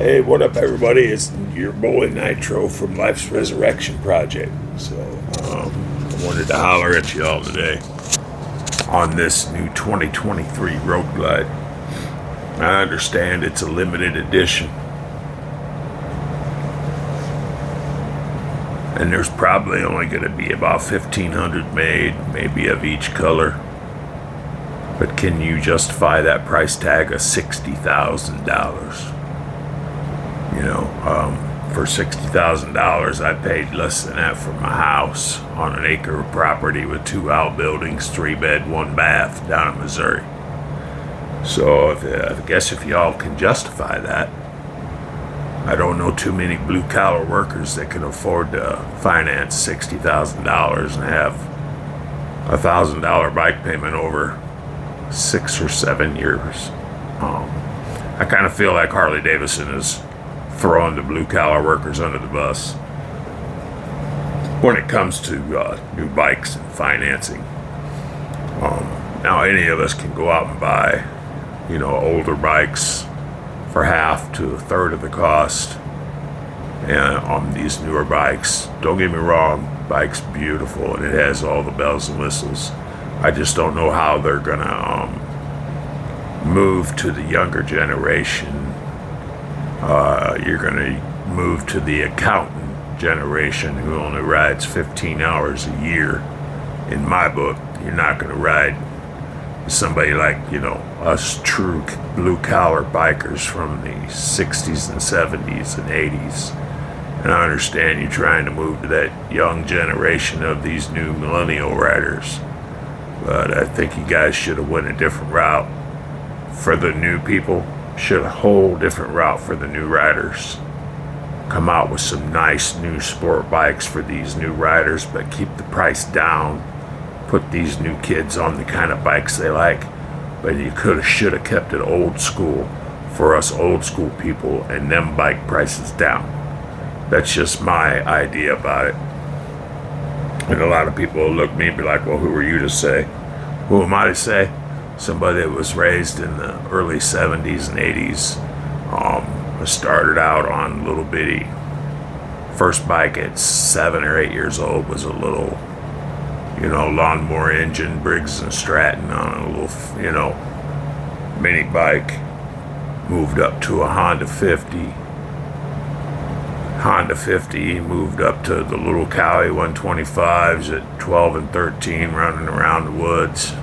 Hey, what up, everybody? It's your boy Nitro from Life's Resurrection Project. So, I wanted to holler at y'all today on this new 2023 Road Glide. I understand it's a limited edition, and there's probably only going to be about 1,500 made, maybe of each color. But can you justify that price tag of $60,000? For $60,000, I paid less than that for my house on an acre of property with 2 outbuildings, 3 bed, 1 bath down in Missouri. So I guess if y'all can justify that, I don't know too many blue collar workers that can afford to finance $60,000 and have $1,000 bike payment over 6 or 7 years. I kind of feel like Harley-Davidson is throwing the blue collar workers under the bus when it comes to new bikes and financing. Now any of us can go out and buy, older bikes for half to a third of the cost. And on these newer bikes, don't get me wrong, bike's beautiful and it has all the bells and whistles. I just don't know how they're gonna move to the younger generation. You're going to move to the accountant generation who only rides 15 hours a year. In my book, you're not going to ride somebody like, us true blue-collar bikers from the 60s and 70s and 80s. And I understand you're trying to move to that young generation of these new millennial riders. But I think you guys should have went a different route for the new people. Should a whole different route for the new riders. Come out with some nice new sport bikes for these new riders, but keep the price down. Put these new kids on the kind of bikes they like. But you should have kept it old school for us old school people and them bike prices down. That's just my idea about it. And a lot of people will look at me and be like, well, who are you to say? Who am I to say? Somebody that was raised in the early 70s and 80s. Started out on little bitty. First bike at 7 or 8 years old was a little, lawnmower engine, Briggs and Stratton on a little, mini bike. Moved up to a Honda 50. Honda 50 moved up to the little Cowie 125s at 12 and 13 running around the woods.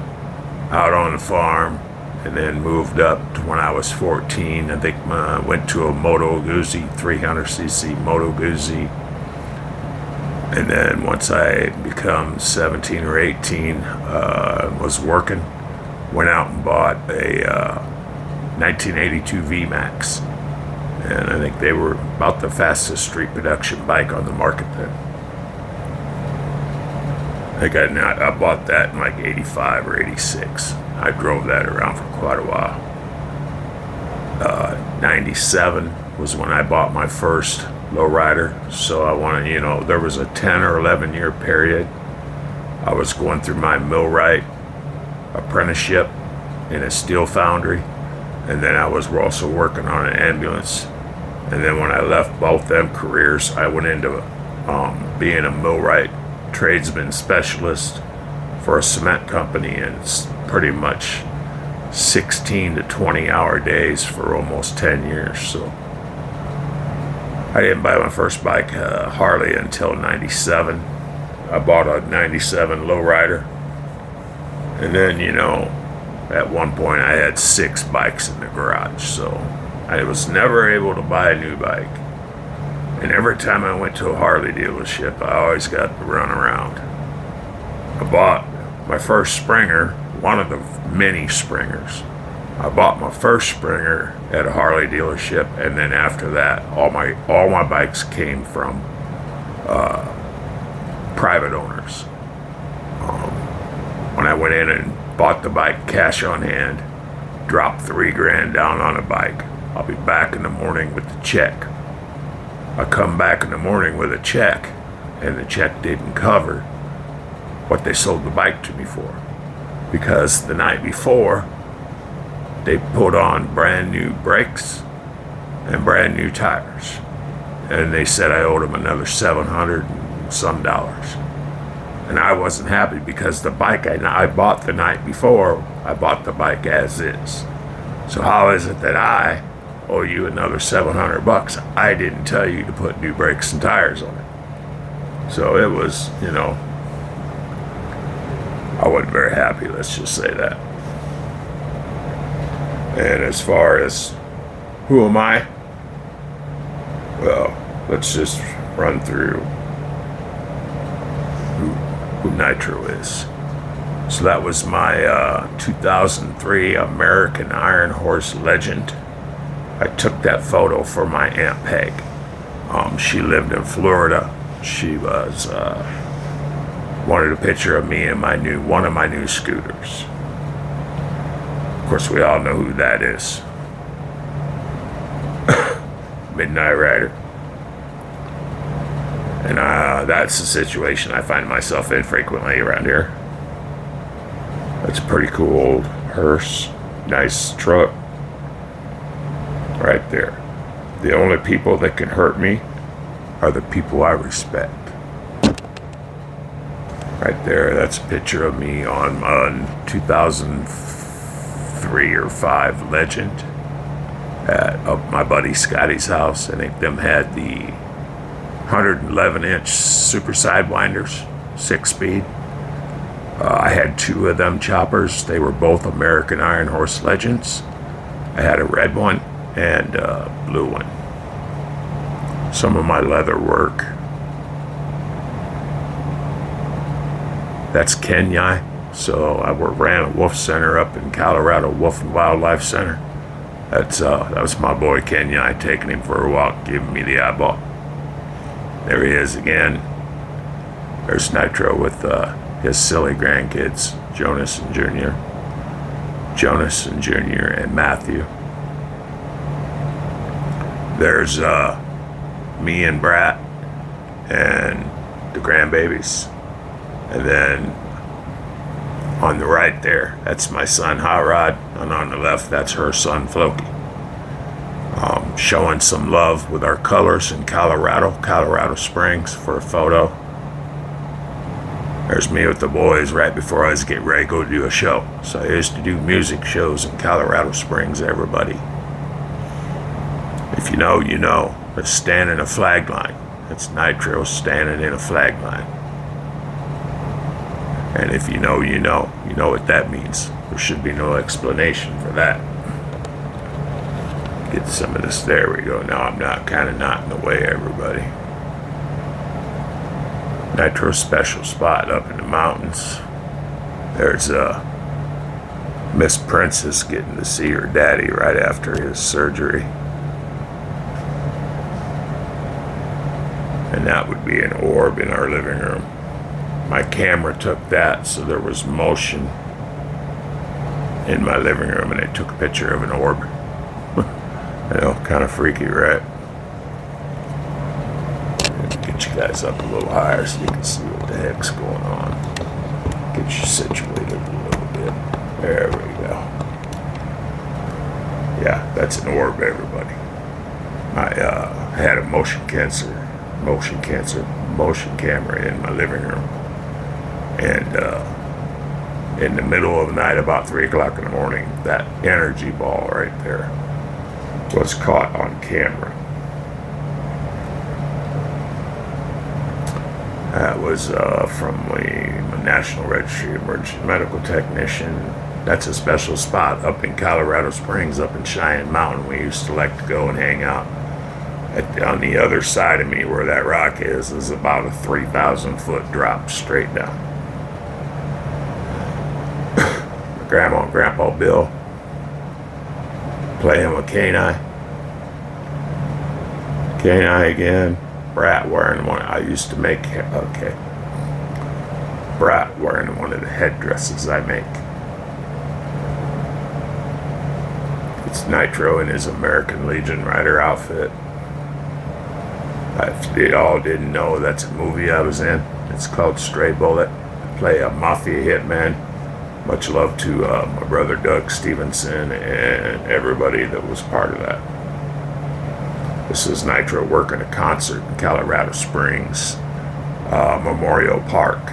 Out on the farm, and then moved up to when I was 14. I think I went to a Moto Guzzi, 300cc Moto Guzzi. And then once I become 17 or 18, was working, went out and bought a 1982 VMAX. And I think they were about the fastest street production bike on the market then. I bought that in like 85 or 86. I drove that around for quite a while. 97 was when I bought my first lowrider. So I wanted, there was a 10 or 11 year period. I was going through my millwright apprenticeship in a steel foundry. And then I was also working on an ambulance. And then when I left both them careers, I went into being a millwright tradesman specialist for a cement company, and it's pretty much 16 to 20 hour days for almost 10 years. So I didn't buy my first bike, Harley, until 97. I bought a 97 lowrider, and then at one point I had 6 bikes in the garage, so I was never able to buy a new bike. And every time I went to a Harley dealership, I always got the runaround. I bought my first Springer, one of the many Springers. I bought my first Springer at a Harley dealership, and then after that, all my bikes came from private owners. When I went in and bought the bike cash on hand, dropped $3,000 down on a bike. I'll be back in the morning with the check. I come back in the morning with a check, and the check didn't cover what they sold the bike to me for. Because the night before, they put on brand new brakes and brand new tires. And they said I owed them another $700 and some dollars. And I wasn't happy because the bike I bought the night before, I bought the bike as is. So how is it that I owe you another $700? I didn't tell you to put new brakes and tires on it. So it was, I wasn't very happy, let's just say that. And as far as who am I? Well, let's just run through who Nitro is. So that was my 2003 American Iron Horse Legend. I took that photo for my Aunt Peg. She lived in Florida. She was wanted a picture of me and one of my new scooters. Of course, we all know who that is. Midnight Rider. And that's the situation I find myself in frequently around here. That's a pretty cool old hearse. Nice truck. Right there. The only people that can hurt me are the people I respect. Right there, that's a picture of me on 2003 or 5 Legend at my buddy Scotty's house. I think them had the 111-inch super sidewinders, 6-speed. I had 2 of them choppers. They were both American Iron Horse Legends. I had a red one and a blue one. Some of my leather work. That's Kenai. So I ran a wolf center up in Colorado, Wolf and Wildlife Center. That was my boy Kenai, taking him for a walk, giving me the eyeball. There he is again. There's Nitro with his silly grandkids, Jonas and Jr. and Matthew. There's me and Brat and the grandbabies. And then on the right there, that's my son Hot Rod, and on the left, that's her son Floki. Showing some love with our colors in Colorado Springs for a photo. There's me with the boys right before I was getting ready to go do a show. So I used to do music shows in Colorado Springs, everybody. If you know, you know. Let's stand in a flag line. That's Nitro standing in a flag line. And if you know, you know. You know what that means. There should be no explanation for that. Get some of this. There we go. Now I'm kind of not in the way, everybody. Nitro special spot up in the mountains. There's Miss Princess getting to see her daddy right after his surgery. And that would be an orb in our living room. My camera took that, so there was motion in my living room, and it took a picture of an orb. Kind of freaky, right? Get you guys up a little higher so you can see what the heck's going on. Get you situated a little bit. There we go. Yeah, that's an orb, everybody. I had a motion camera in my living room. And in the middle of the night, about 3 o'clock in the morning, that energy ball right there was caught on camera. That was from the National Registry of Emergency Medical Technician. That's a special spot up in Colorado Springs, up in Cheyenne Mountain. We used to like to go and hang out. On the other side of me, where that rock is about a 3,000-foot drop straight down. My grandma and Grandpa Bill playing with Kenai again. Brat wearing one. I used to make. Okay. Brat wearing one of the headdresses I make. It's Nitro in his American Legion Rider outfit. If they all didn't know, that's a movie I was in. It's called Stray Bullet. I play a mafia hitman. Much love to my brother Doug Stevenson and everybody that was part of that. This is Nitro working a concert in Colorado Springs Memorial Park.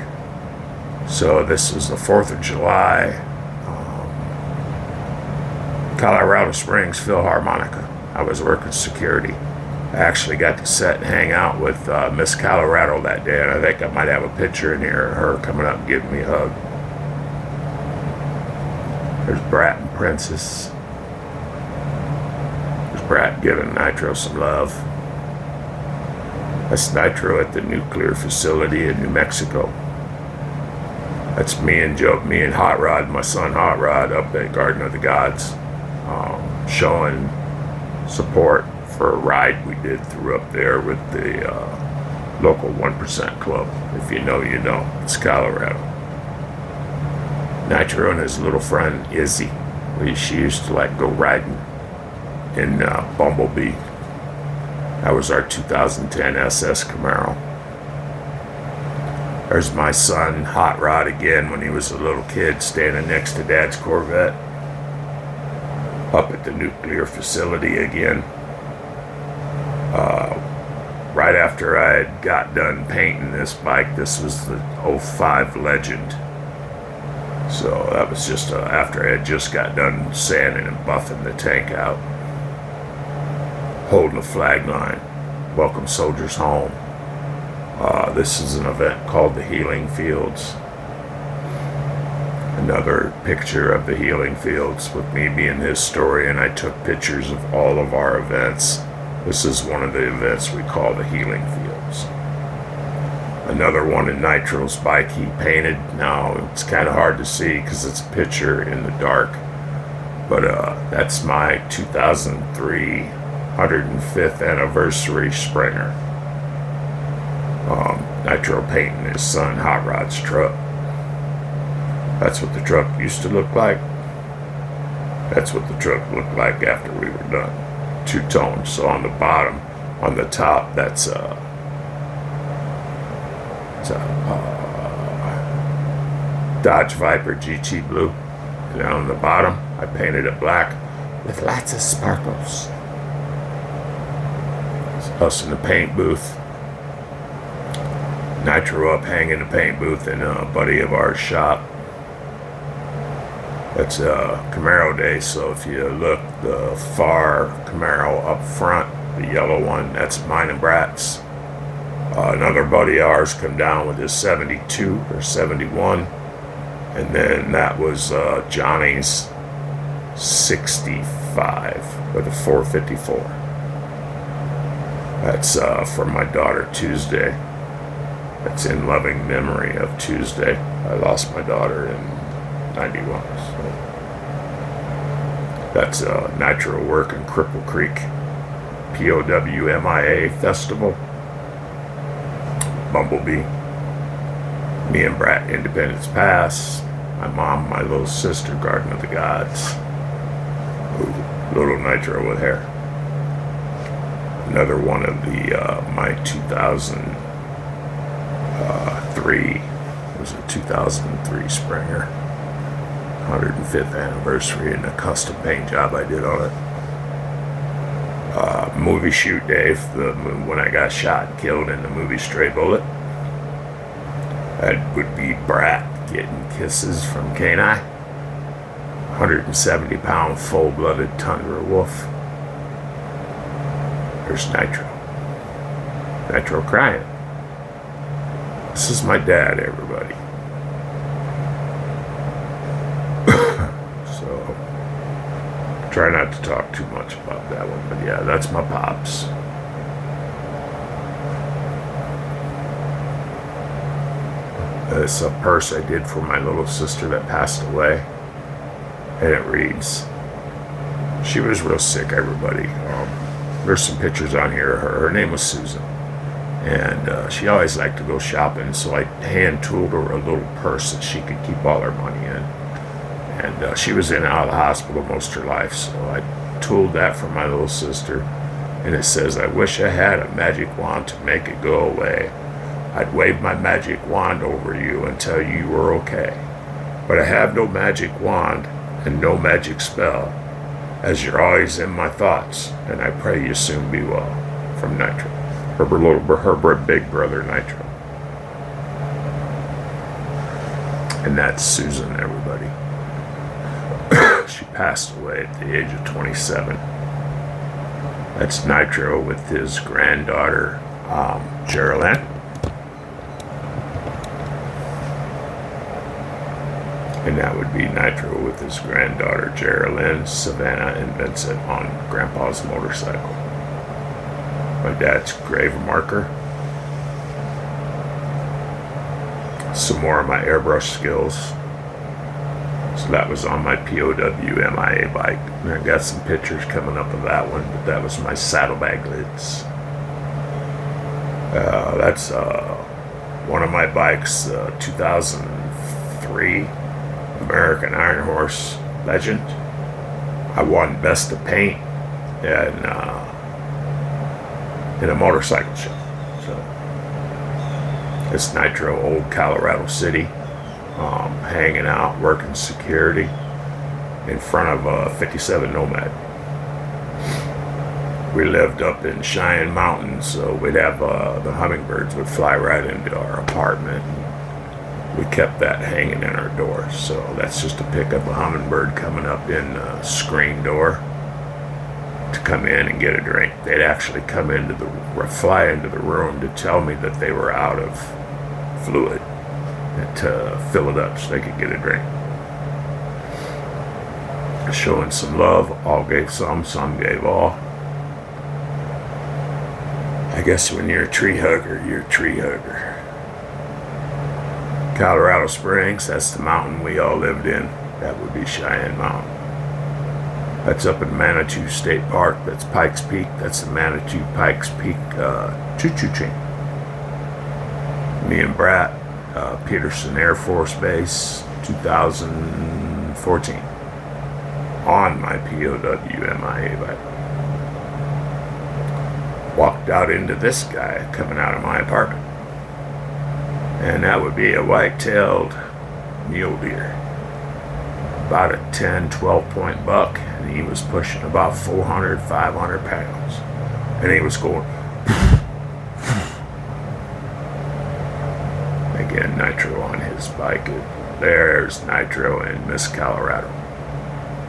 So this was the 4th of July. Colorado Springs Philharmonica. I was working security. I actually got to sit and hang out with Miss Colorado that day, and I think I might have a picture in here of her coming up and giving me a hug. There's Brat and Princess. There's Brat giving Nitro some love. That's Nitro at the nuclear facility in New Mexico. That's me and Hot Rod, my son Hot Rod, up at Garden of the Gods, showing support for a ride we did through up there with the local 1% club. If you know, you know. It's Colorado. Nitro and his little friend Izzy. She used to like go riding in Bumblebee. That was our 2010 SS Camaro. There's my son Hot Rod again when he was a little kid standing next to Dad's Corvette. Up at the nuclear facility again. Right after I had got done painting this bike, this was the '05 Legend. So that was just after I had just got done sanding and buffing the tank out. Holding a flag line. Welcome soldiers home. This is an event called the Healing Fields. Another picture of the Healing Fields with me being his story, and I took pictures of all of our events. This is one of the events we call the Healing Fields. Another one in Nitro's bike he painted. Now it's kind of hard to see because it's a picture in the dark, but that's my 2003 105th anniversary Springer. Nitro painting his son Hot Rod's truck. That's what the truck used to look like. That's what the truck looked like after we were done. Two-tone. So on the bottom, on the top, that's Dodge Viper GT Blue. And on the bottom, I painted it black with lots of sparkles. It's us in the paint booth. Nitro up hanging the paint booth in a buddy of ours shop. That's Camaro Day, so if you look, the far Camaro up front, the yellow one, that's mine and Brat's. Another buddy of ours come down with his 72 or 71, and then that was Johnny's 65 with a 454. That's for my daughter Tuesday. That's in loving memory of Tuesday. I lost my daughter in 91. So that's Nitro work in Cripple Creek, POWMIA Festival, Bumblebee, me and Brat Independence Pass, my mom, my little sister Garden of the Gods. Ooh, little Nitro with hair. Another one of the my 2003. It was a 2003 Springer. 105th anniversary and a custom paint job I did on it. Movie shoot day when I got shot and killed in the movie Stray Bullet. That would be Brat getting kisses from Canine. 170-pound full-blooded tundra wolf. There's Nitro. Nitro crying. This is my dad, everybody. Try not to talk too much about that one, but yeah, that's my pops. It's a purse I did for my little sister that passed away, and it reads, she was real sick, everybody. There's some pictures on here of her. Her name was Susan, and she always liked to go shopping, so I hand-tooled her a little purse that she could keep all her money in. And she was in and out of the hospital most of her life, so I tooled that for my little sister. And it says, I wish I had a magic wand to make it go away. I'd wave my magic wand over you and tell you you were okay. But I have no magic wand and no magic spell, as you're always in my thoughts, and I pray you soon be well. from Nitro. Her big brother Nitro. And that's Susan, everybody. She passed away at the age of 27. That's Nitro with his granddaughter, Geraldine. And that would be Nitro with his granddaughter, Geraldine, Savannah, and Vincent on Grandpa's motorcycle. My dad's grave marker. Some more of my airbrush skills. So that was on my POW MIA bike. And I got some pictures coming up of that one, but that was my saddlebag lids. That's one of my bikes, 2003 American Iron Horse Legend. I won Best of Paint in a motorcycle show. So it's Nitro, old Colorado City, hanging out, working security in front of a 57 Nomad. We lived up in Cheyenne Mountains, so we'd have the hummingbirds would fly right into our apartment. We kept that hanging in our doors, so that's just to pick up a hummingbird coming up in the screen door to come in and get a drink. They'd actually come fly into the room to tell me that they were out of fluid and to fill it up so they could get a drink. Showing some love, all gave some gave all. I guess when you're a tree hugger, you're a tree hugger. Colorado Springs, that's the mountain we all lived in. That would be Cheyenne Mountain. That's up in Manitou State Park. That's Pikes Peak. That's the Manitou Pikes Peak choo-choo train. Me and Brat, Peterson Air Force Base, 2014. On my POW MIA bike. Walked out into this guy coming out of my apartment. And that would be a white-tailed mule deer. About a 10, 12-point buck. And he was pushing about 400, 500 pounds. And he was going... Again, Nitro on his bike. There's Nitro in Miss Colorado.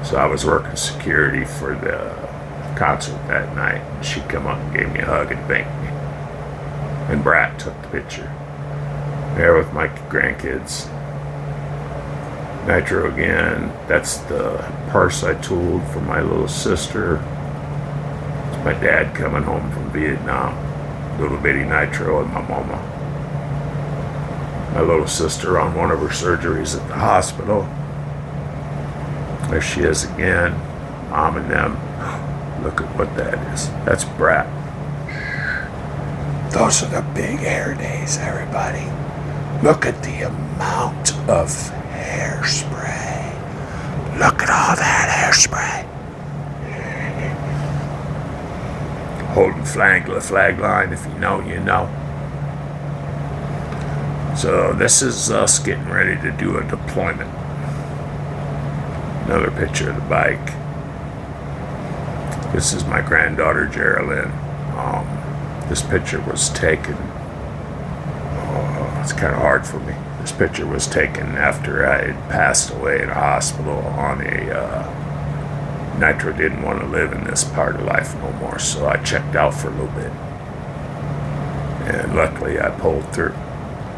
So I was working security for the concert that night. She come up and gave me a hug and thanked me. And Brat took the picture. There with my grandkids. Nitro again. That's the purse I tooled for my little sister. It's my dad coming home from Vietnam. Little bitty Nitro and my mama. My little sister on one of her surgeries at the hospital. There she is again. Mom and them. Look at what that is. That's Brat. Those are the big hair days, everybody. Look at the amount of hairspray. Look at all that hairspray. Holding flag line, if you know, you know. So this is us getting ready to do a deployment. Another picture of the bike. This is my granddaughter Geraldine. This picture was taken. It's kind of hard for me. This picture was taken after I had passed away in a hospital on a... Nitro didn't want to live in this part of life no more, so I checked out for a little bit. And luckily I pulled through.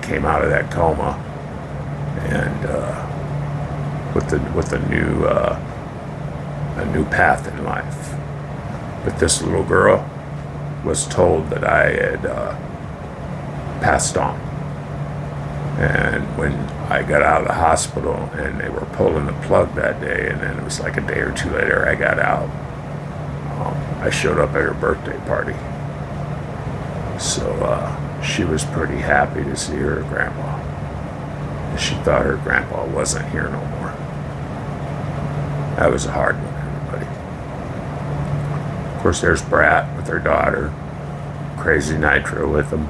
Came out of that coma. And with a new path in life. But this little girl was told that I had passed on. And when I got out of the hospital and they were pulling the plug that day, and then it was like a day or two later I got out, I showed up at her birthday party. So she was pretty happy to see her grandpa. She thought her grandpa wasn't here no more. That was a hard one, everybody. Of course, there's Brat with her daughter. Crazy Nitro with them.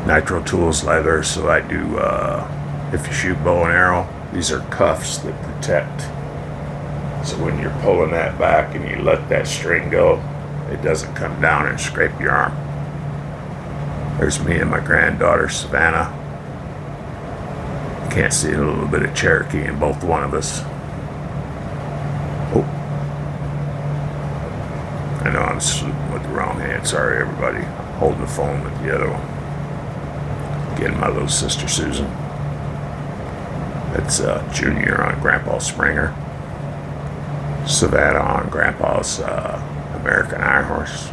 Nitro tools leather, so I do, if you shoot bow and arrow, these are cuffs that protect. So when you're pulling that back and you let that string go, it doesn't come down and scrape your arm. There's me and my granddaughter, Savannah. Can't see a little bit of Cherokee in both one of us. Oh. I know I'm shooting with the wrong hand. Sorry, everybody. I'm holding the phone with the other one. Getting my little sister, Susan. That's Junior on Grandpa's Springer. Savannah on Grandpa's American Iron Horse.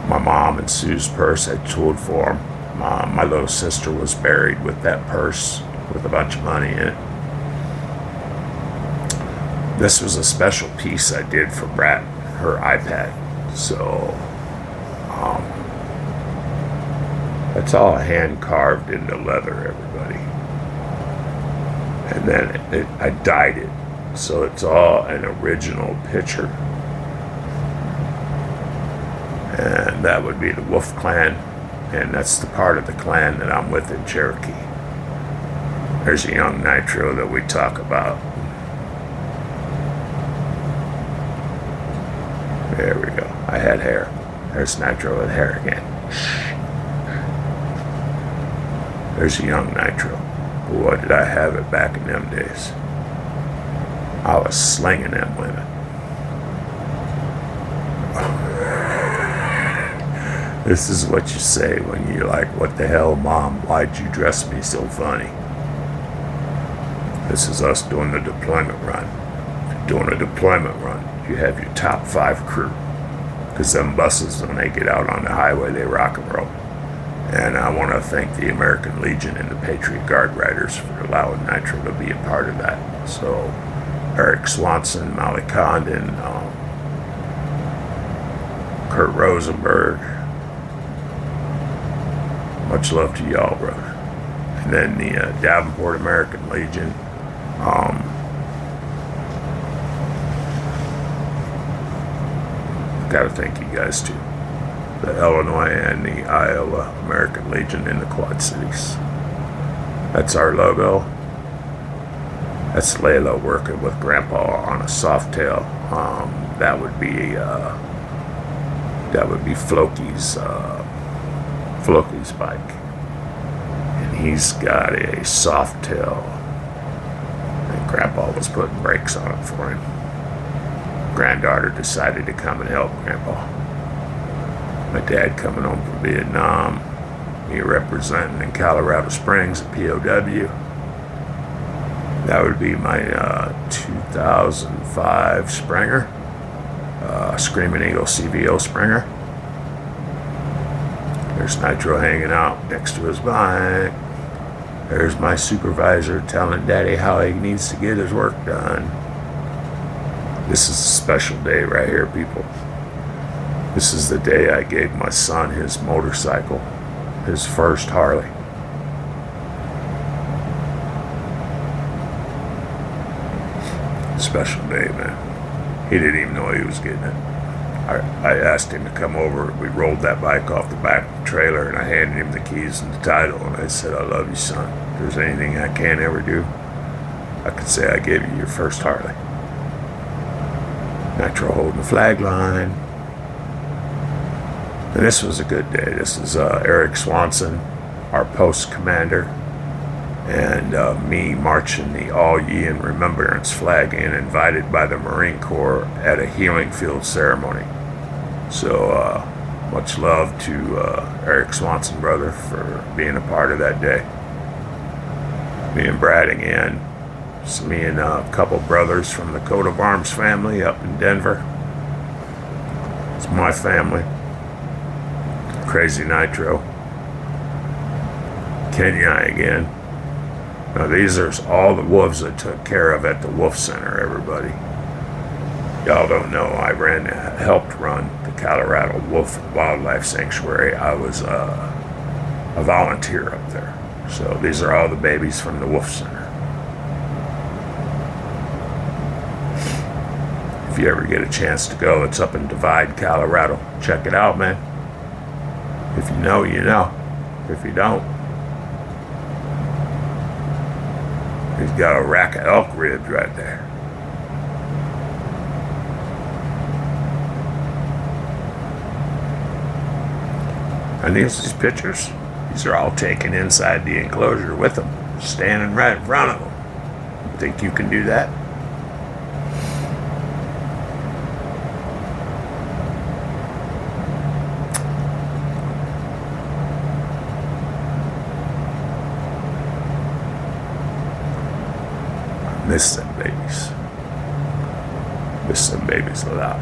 My mom and Sue's purse had tooled for him. My little sister was buried with that purse with a bunch of money in it. This was a special piece I did for Brat, her iPad. So, that's all hand carved into leather, everybody. And then I dyed it. So it's all an original picture. And that would be the Wolf Clan. And that's the part of the clan that I'm with in Cherokee. There's a young Nitro that we talk about. There we go. I had hair. There's Nitro with hair again. There's a young Nitro. Boy, did I have it back in them days. I was slinging them women. This is what you say when you're like, what the hell, Mom? Why'd you dress me so funny? This is us doing the deployment run. Doing a deployment run, you have your top 5 crew. Because them buses, when they get out on the highway, they rock and roll. And I want to thank the American Legion and the Patriot Guard Riders for allowing Nitro to be a part of that. So, Eric Swanson, Molly Condon, Kurt Rosenberg. Much love to y'all, brother. And then the Davenport American Legion. Gotta thank you guys too. The Illinois and the Iowa American Legion in the Quad Cities. That's our logo. That's Layla working with Grandpa on a Softail. That would be Floki's bike, and he's got a Softail, and Grandpa was putting brakes on it for him. Granddaughter decided to come and help Grandpa. My dad coming home from Vietnam, me representing in Colorado Springs, a POW. That would be my 2005 Springer, Screaming Eagle CVO Springer. There's Nitro hanging out next to his bike. There's my supervisor telling Daddy how he needs to get his work done. This is a special day right here, people. This is the day I gave my son his motorcycle, his first Harley. Special day, man. He didn't even know he was getting it. I asked him to come over. We rolled that bike off the back of the trailer, and I handed him the keys and the title, and I said, I love you, son. If there's anything I can't ever do, I could say I gave you your first Harley. Nitro holding the flag line. And this was a good day. This is Eric Swanson, our post commander, and me marching the All Ye in Remembrance flag in, invited by the Marine Corps at a healing field ceremony. So much love to Eric Swanson, brother, for being a part of that day. Me and Brad again. It's me and a couple brothers from the Coat of Arms family up in Denver. It's my family. Crazy Nitro. Kenya again. Now these are all the wolves I took care of at the Wolf Center, everybody. Y'all don't know, I helped run the Colorado Wolf Wildlife Sanctuary. I was a volunteer up there. So these are all the babies from the Wolf Center. If you ever get a chance to go, it's up in Divide, Colorado. Check it out, man. If you know, you know. If you don't, he's got a rack of elk ribs right there. And these pictures, these are all taken inside the enclosure with them, standing right in front of them. Think you can do that? I miss them babies. Miss them babies a lot.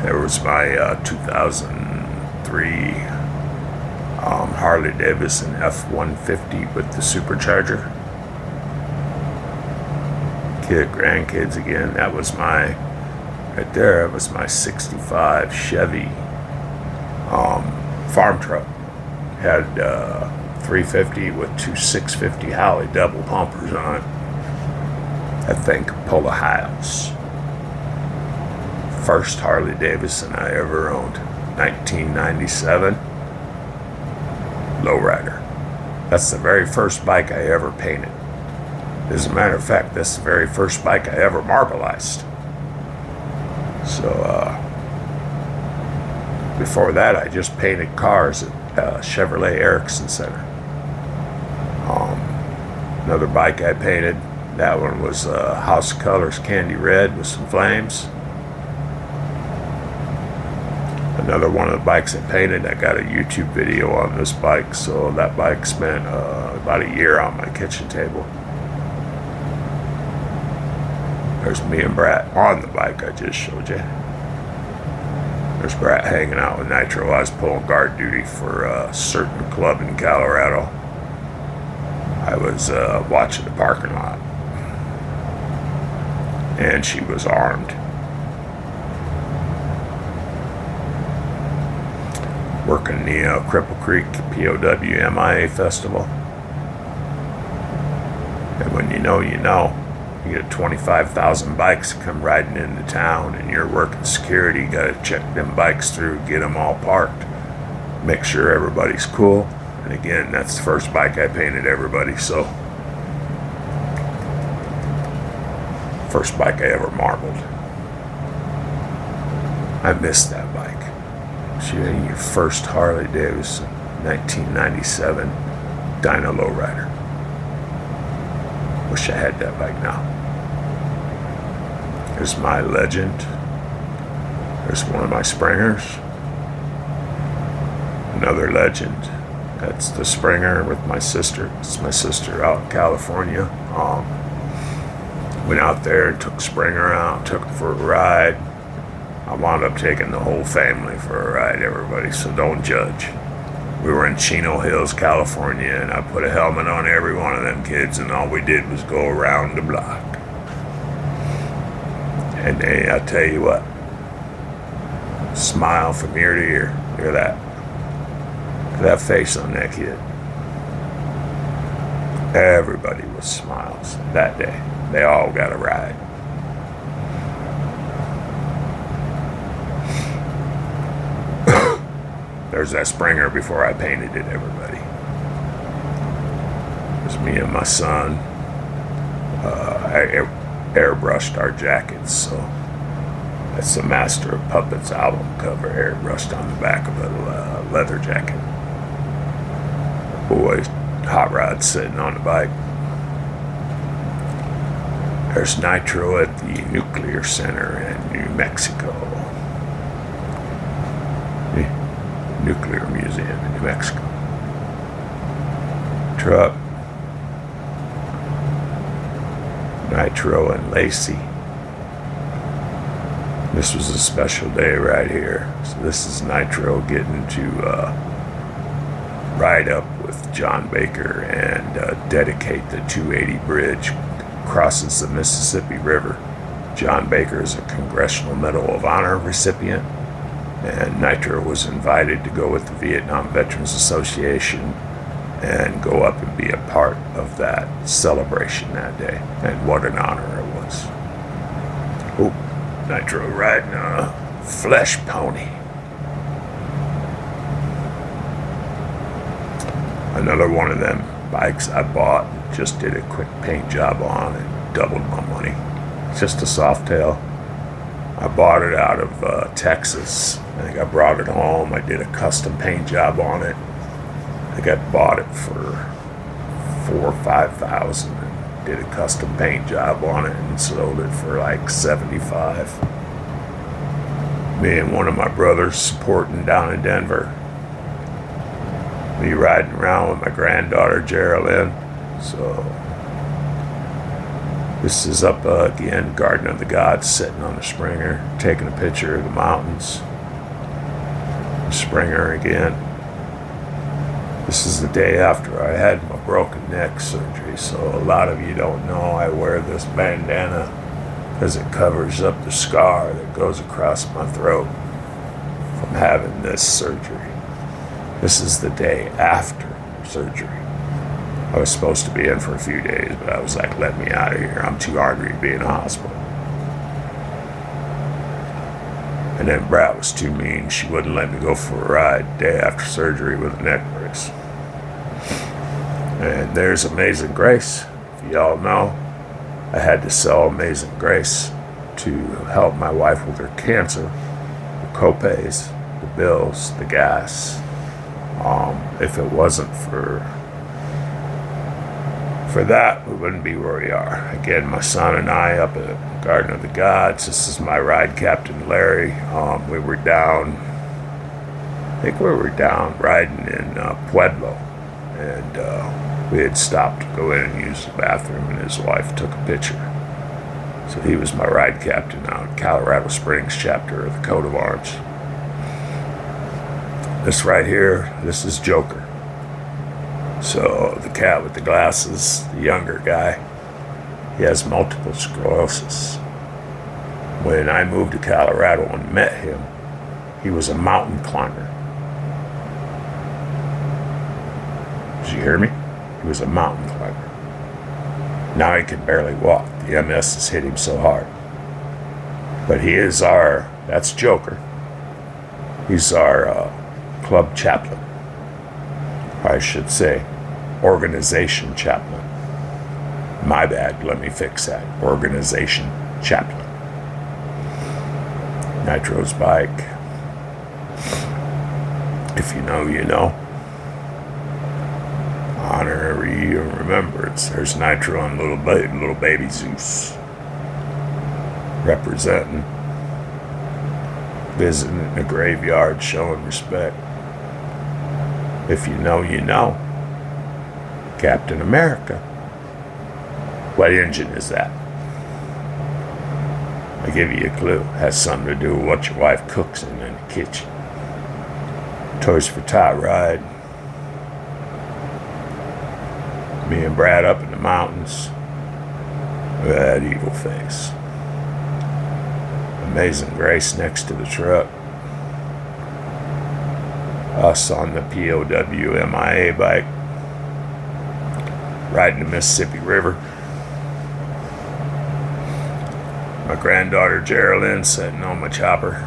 There was my 2003 Harley-Davidson F-150 with the supercharger. Grandkids again. That was my, right there, it was my 65 Chevy farm truck. Had 350 with two 650 Holley double pumpers on it. That thing could pull a house. First Harley-Davidson I ever owned, 1997, lowrider. That's the very first bike I ever painted. As a matter of fact, that's the very first bike I ever marbleized. So, before that, I just painted cars at Chevrolet Erickson Center. Another bike I painted, that one was House of Colors Candy Red with some flames. Another one of the bikes I painted, I got a YouTube video on this bike, so that bike spent about a year on my kitchen table. There's me and Brat on the bike I just showed you. There's Brat hanging out with Nitro. I was pulling guard duty for a certain club in Colorado. I was watching the parking lot, and she was armed. Working the Cripple Creek POW MIA Festival. And when you know, you know. You get 25,000 bikes come riding into town, and you're working security. You got to check them bikes through, get them all parked, make sure everybody's cool. And again, that's the first bike I painted everybody, so. First bike I ever marbled. I missed that bike. She had your first Harley-Davidson, 1997 Dyna Lowrider. Wish I had that bike now. Here's my Legend. There's one of my Springers. Another Legend. That's the Springer with my sister. It's my sister out in California. Went out there and took Springer out, took her for a ride. I wound up taking the whole family for a ride, everybody, so don't judge. We were in Chino Hills, California, and I put a helmet on every one of them kids, and all we did was go around the block. And they, I tell you what, smile from ear to ear. Look at that. Look at that face on that kid. Everybody was smiles that day. They all got a ride. There's that Springer before I painted it, everybody. It was me and my son. I airbrushed our jackets, so that's the Master of Puppets album cover, airbrushed on the back of a leather jacket. Boy, hot rod sitting on the bike. There's Nitro at the Nuclear Center in New Mexico. Nuclear Museum in New Mexico. Truck. Nitro and Lacey. This was a special day right here. So this is Nitro getting to ride up with John Baker and dedicate the 280 bridge. Crosses the Mississippi River. John Baker is a Congressional Medal of Honor recipient. And Nitro was invited to go with the Vietnam Veterans Association and go up and be a part of that celebration that day. And what an honor it was. Oh, Nitro riding a flesh pony. Another one of them bikes I bought, just did a quick paint job on and doubled my money. It's just a soft tail. I bought it out of Texas. I think I brought it home. I did a custom paint job on it. I think I bought it for $4,000 or $5,000 and did a custom paint job on it and sold it for like $75. Me and one of my brothers supporting down in Denver. Me riding around with my granddaughter Geraldine. So this is up again, Garden of the Gods, sitting on the Springer, taking a picture of the mountains. Springer again. This is the day after I had my broken neck surgery, so a lot of you don't know I wear this bandana because it covers up the scar that goes across my throat from having this surgery. This is the day after surgery. I was supposed to be in for a few days, but I was like, let me out of here. I'm too hungry to be in a hospital. And then Brat was too mean. She wouldn't let me go for a ride day after surgery with a neck brace. And there's Amazing Grace. If y'all know, I had to sell Amazing Grace to help my wife with her cancer, the copays, the bills, the gas. If it wasn't for that, we wouldn't be where we are. Again, my son and I up at Garden of the Gods. This is my ride captain, Larry. We were down riding in Pueblo, and we had stopped to go in and use the bathroom, and his wife took a picture. So he was my ride captain out in Colorado Springs chapter of the Coat of Arms. This right here, this is Joker. So the cat with the glasses, the younger guy, he has multiple sclerosis. When I moved to Colorado and met him, he was a mountain climber. Did you hear me? He was a mountain climber. Now he can barely walk. The MS has hit him so hard. But he is that's Joker. He's our club chaplain. I should say, organization chaplain. My bad, let me fix that. Organization chaplain. Nitro's bike. If you know, you know. Honorary remembrance. There's Nitro and little baby Zeus. Representing. Visiting the graveyard, showing respect. If you know, you know. Captain America. What engine is that? I give you a clue. Has something to do with what your wife cooks in the kitchen. Toys for Tot ride. Me and Brad up in the mountains. Look at that evil face. Amazing Grace next to the truck. Us on the POW MIA bike. Riding the Mississippi River. My granddaughter Geraldine sitting on my chopper.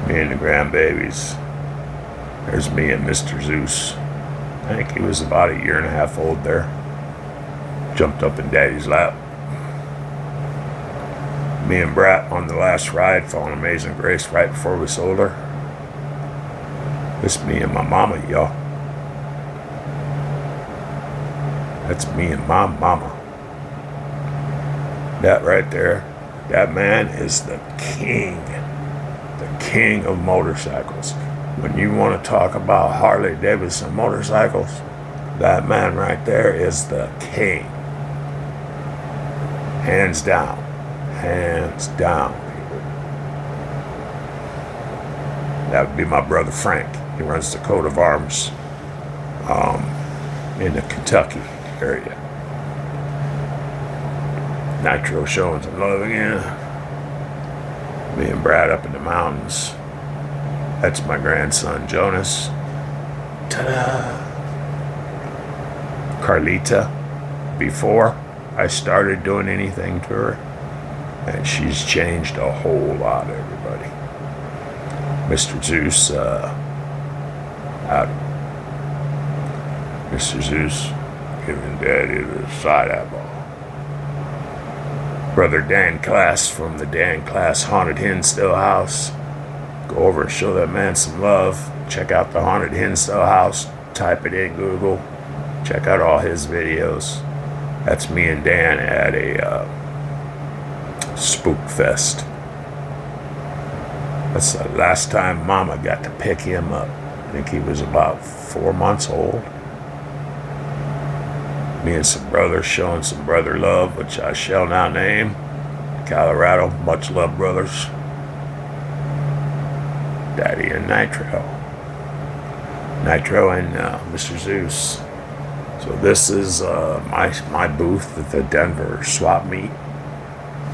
Me and the grandbabies. There's me and Mr. Zeus. I think he was about 1.5 years old there. Jumped up in Daddy's lap. Me and Brat on the last ride following Amazing Grace right before we sold her. It's me and my mama, y'all. That's me and my mama. That right there, that man is the king of motorcycles. When you want to talk about Harley-Davidson motorcycles, that man right there is the king. Hands down. Hands down, people. That would be my brother Frank. He runs the Coat of Arms in the Kentucky area. Nitro showing some love again. Me and Brad up in the mountains. That's my grandson Jonas. Ta-da! Carlita, before I started doing anything to her, and she's changed a whole lot, everybody. Mr. Zeus, Mr. Zeus giving Daddy the side eyeball. Brother Dan Class from the Dan Class Haunted Hinsdale House. Go over and show that man some love. Check out the Haunted Hinsdale House. Type it in Google. Check out all his videos. That's me and Dan at a spook fest. That's the last time Mama got to pick him up. I think he was about 4 months old. Me and some brothers showing some brother love, which I shall now name. Colorado, much love, brothers. Daddy and Nitro. Nitro and Mr. Zeus. So this is my booth at the Denver swap meet.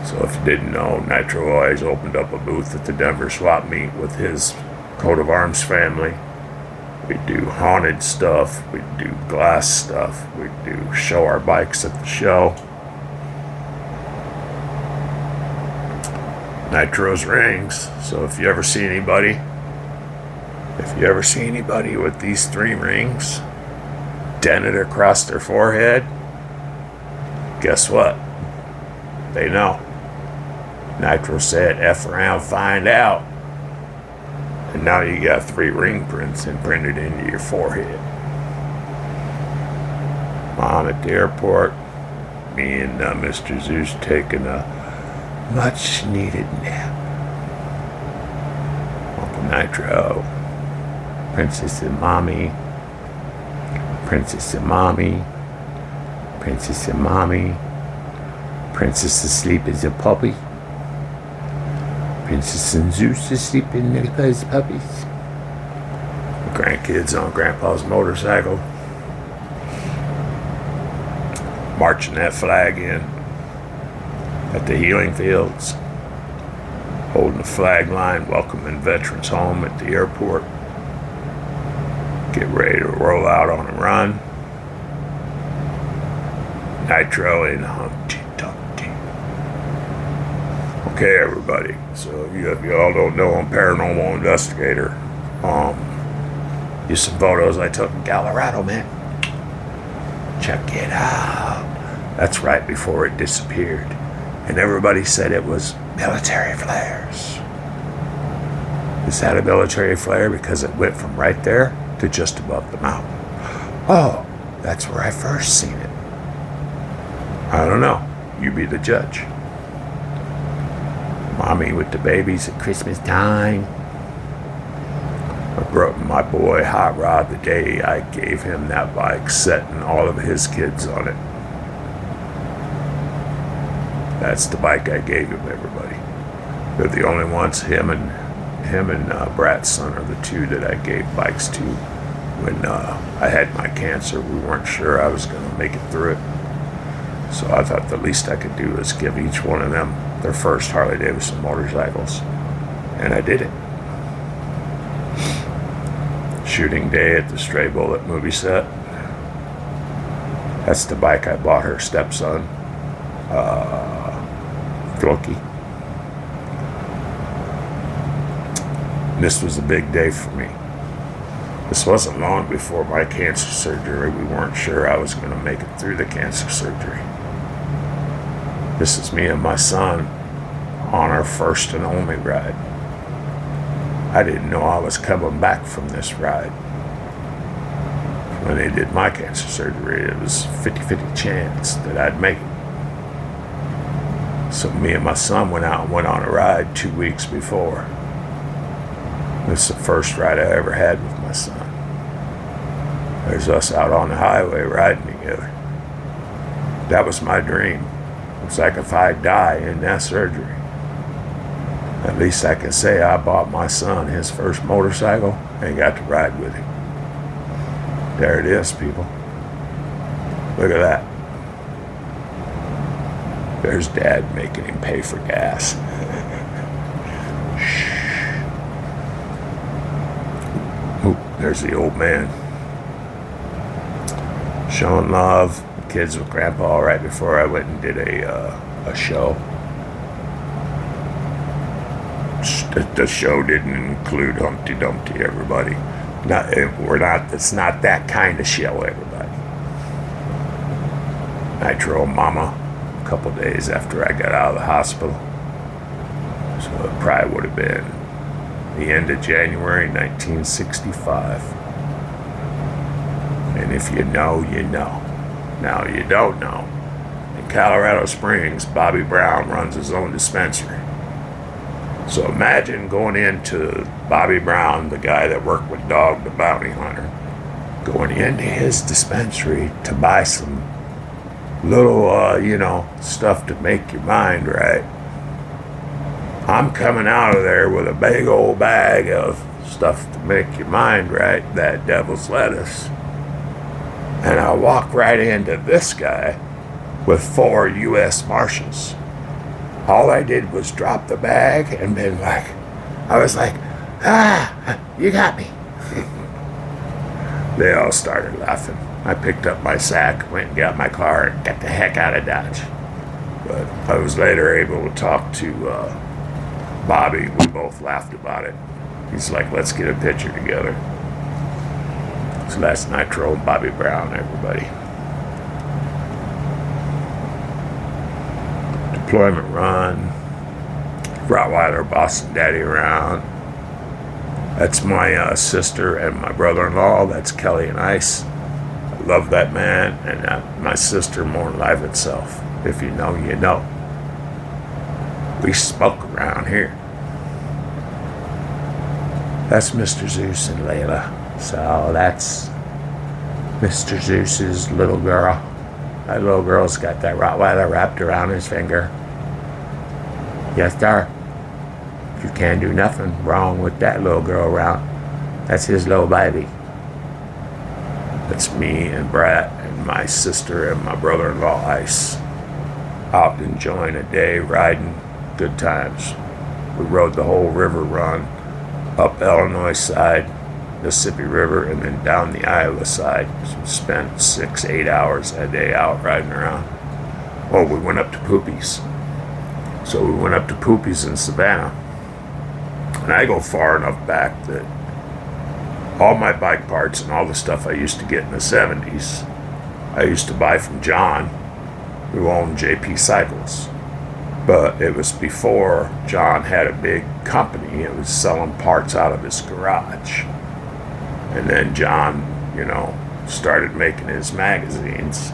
So if you didn't know, Nitro always opened up a booth at the Denver swap meet with his coat of arms family. We do haunted stuff, we do glass stuff, we do show our bikes at the show. Nitro's rings. So if you ever see anybody with these 3 rings dented across their forehead, guess what? They know. Nitro said, F around, find out. And now you got 3 ring prints imprinted into your forehead. Mom at the airport. Me and Mr. Zeus taking a much needed nap. Uncle Nitro. Princess and Mommy. Princess and Mommy. Princess and Mommy. Princess asleep as a puppy. Princess and Zeus is sleeping as puppies. Grandkids on Grandpa's motorcycle. Marching that flag in at the healing fields. Holding the flag line, welcoming veterans home at the airport. Get ready to roll out on a run. Nitro and Humpty Dumpty. Okay, everybody. So if you all don't know, I'm a paranormal investigator. Here's some photos I took in Colorado, man. Check it out. That's right before it disappeared. And everybody said it was military flares. Is that a military flare? Because it went from right there to just above the mountain. Oh, that's where I first seen it. I don't know. You be the judge. Mommy with the babies at Christmas time. I brought my boy Hot Rod the day I gave him that bike, setting all of his kids on it. That's the bike I gave him, everybody. They're the only ones, him and Brat's son are the 2 that I gave bikes to. When I had my cancer, we weren't sure I was going to make it through it. So I thought the least I could do is give each one of them their first Harley-Davidson motorcycles. And I did it. Shooting day at the Stray Bullet movie set. That's the bike I bought her stepson, Floki. This was a big day for me. This wasn't long before my cancer surgery. We weren't sure I was going to make it through the cancer surgery. This is me and my son on our first and only ride. I didn't know I was coming back from this ride. When they did my cancer surgery, it was 50-50 chance that I'd make it. So me and my son went out and went on a ride 2 weeks before. This is the first ride I ever had with my son. There's us out on the highway riding together. That was my dream. It's like if I die in that surgery, at least I can say I bought my son his first motorcycle and got to ride with him. There it is, people. Look at that. There's Dad making him pay for gas. Ooh, there's the old man. Showing love. Kids with Grandpa right before I went and did a show. The show didn't include Humpty Dumpty, everybody. It's not that kind of show, everybody. Nitro Mama couple days after I got out of the hospital. So it probably would have been the end of January 1965. And if you know, you know. Now you don't know. In Colorado Springs, Bobby Brown runs his own dispensary. So imagine going into Bobby Brown, the guy that worked with Dog the Bounty Hunter, going into his dispensary to buy some little, stuff to make your mind right. I'm coming out of there with a big old bag of stuff to make your mind right, that devil's lettuce. And I walk right into this guy with 4 U.S. Marshals. All I did was drop the bag and been like, I was like, you got me. They all started laughing. I picked up my sack, went and got my car, and got the heck out of Dodge. But I was later able to talk to Bobby. We both laughed about it. He's like, let's get a picture together. So that's Nitro and Bobby Brown, everybody. Deployment run. Rottweiler bossing daddy around. That's my sister and my brother-in-law. That's Kelly and Ice. I love that man, and my sister more than life itself. If you know, you know. We smoke around here. That's Mr. Zeus and Layla. So that's Mr. Zeus's little girl. That little girl's got that Rottweiler wrapped around his finger. Yes, sir. You can't do nothing wrong with that little girl around. That's his little baby. That's me and Brett and my sister and my brother-in-law Ice. Out enjoying a day riding. Good times. We rode the whole river run up Illinois side, Mississippi River, and then down the Iowa side. So we spent 6-8 hours a day out riding around. Oh, we went up to Poopies. So we went up to Poopies in Savannah. And I go far enough back that all my bike parts and all the stuff I used to get in the 70s, I used to buy from John, who owned JP Cycles. But it was before John had a big company. It was selling parts out of his garage. And then John, started making his magazines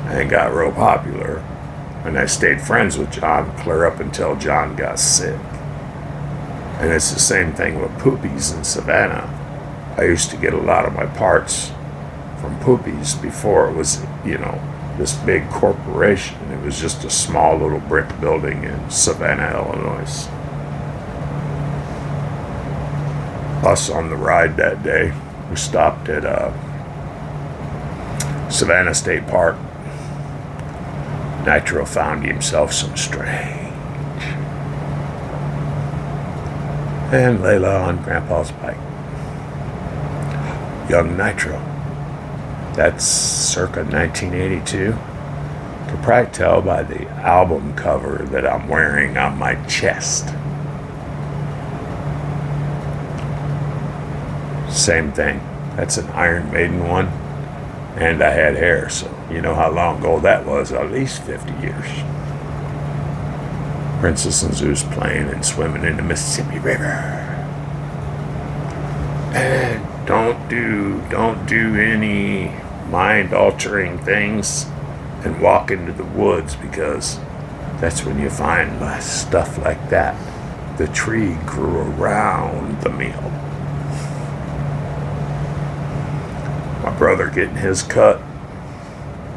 and got real popular. And I stayed friends with John clear up until John got sick. And it's the same thing with Poopies in Savannah. I used to get a lot of my parts from Poopies before it was, this big corporation. It was just a small little brick building in Savannah, Illinois. Us on the ride that day, we stopped at Savannah State Park. Nitro found himself some strange. And Layla on Grandpa's bike. Young Nitro. That's circa 1982. Could probably tell by the album cover that I'm wearing on my chest. Same thing. That's an Iron Maiden one. And I had hair, so you know how long ago that was, at least 50 years. Princess and Zeus playing and swimming in the Mississippi River. And don't do any mind-altering things and walk into the woods, because that's when you find stuff like that. The tree grew around the meal. My brother getting his cut.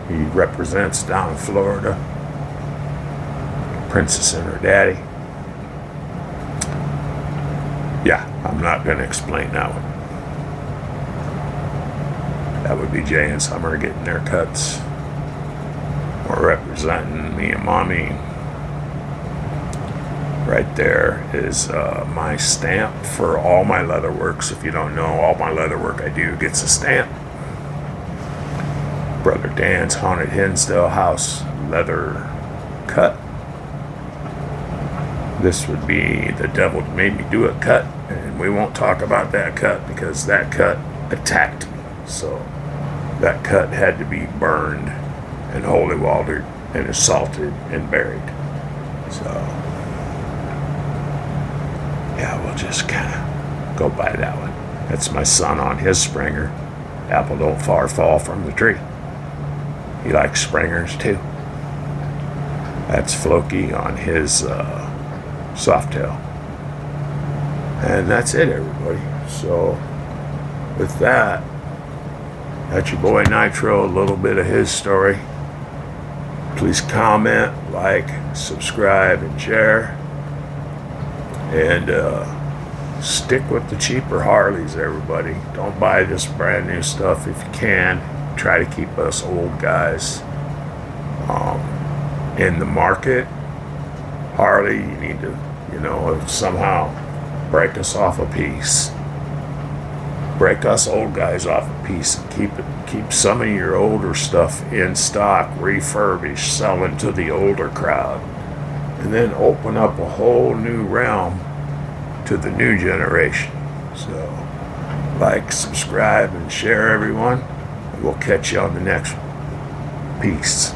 He represents down in Florida. Princess and her daddy. Yeah, I'm not going to explain that one. That would be Jay and Summer getting their cuts. Or representing me and Mommy. Right there is my stamp for all my leather works. If you don't know, all my leather work I do gets a stamp. Brother Dan's Haunted Hinsdale House leather cut. This would be the devil made me do a cut, and we won't talk about that cut because that cut attacked me. So that cut had to be burned and holy watered and assaulted and buried. So, yeah, we'll just kind of go by that one. That's my son on his Springer. Apple don't far fall from the tree. He likes Springers too. That's Floki on his Softail. And that's it, everybody. So, with that, that's your boy Nitro, a little bit of his story. Please comment, like, subscribe, and share. And stick with the cheaper Harleys, everybody. Don't buy this brand new stuff if you can. Try to keep us old guys in the market. Harley, you need to, somehow break us off a piece. Break us old guys off a piece and keep some of your older stuff in stock, refurbished, selling to the older crowd, and then open up a whole new realm to the new generation. So, like, subscribe, and share, everyone, and we'll catch you on the next one. Peace.